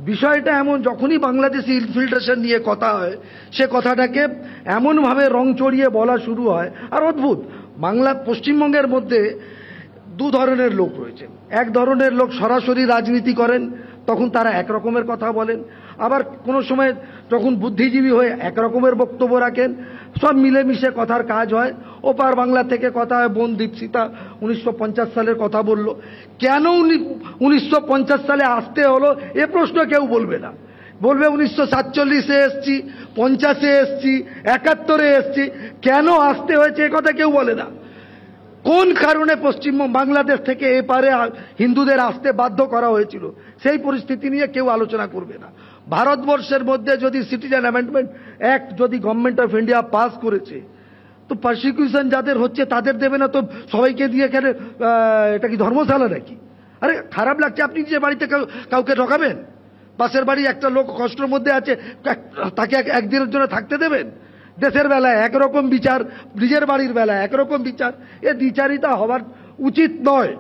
বিষয়টা এমন, যখনই বাংলাদেশি ইনফিল্ট্রেশন নিয়ে কথা হয় সে কথাটাকে এমনভাবে রং চড়িয়ে বলা শুরু হয়। আর অদ্ভুত, পশ্চিমবঙ্গের মধ্যে দু ধরনের লোক রয়েছে। এক ধরনের লোক সরাসরি রাজনীতি করেন, তখন তারা এক রকমের কথা বলেন, আবার কোনো সময় যখন বুদ্ধিজীবী হয়ে এক রকমের বক্তব্য রাখেন। সব মিলেমিশে কথার কাজ হয়। ওপার বাংলা থেকে কথা হয়, বোন দীপশিতা 1950 সালের কথা বলল। কেন 1950 সালে আসতে হলো এ প্রশ্ন কেউ বলবে না, বলবে 1947-এ এসছি, 50-এ এসছি, 71-এ এসছি, কেন আসতে হয়েছে এ কথা কেউ বলে না। কোন কারণে বাংলাদেশ থেকে এপারে হিন্দুদের আসতে বাধ্য করা হয়েছিল সেই পরিস্থিতি নিয়ে কেউ আলোচনা করবে না। ভারতবর্ষের মধ্যে যদি সিটিজেন অ্যামেন্ডমেন্ট অ্যাক্ট যদি গভর্নমেন্ট অফ ইন্ডিয়া পাস করেছে, তো পারসিকিউশন যাদের হচ্ছে তাদের দেবে না তো সবাইকে দিয়ে এখানে এটা কি ধর্মশালা নাকি? আরে খারাপ লাগছে, আপনি যে বাড়িতে কাউকে ঢোকাবেন? পাশের বাড়ি একটা লোক কষ্টের মধ্যে আছে, তাকে একদিনের জন্য থাকতে দেবেন? দেশের বেলায় একরকম বিচার, নিজের বাড়ির বেলায় একরকম বিচার, এ দ্বিচারিতা হওয়ার উচিত নয়।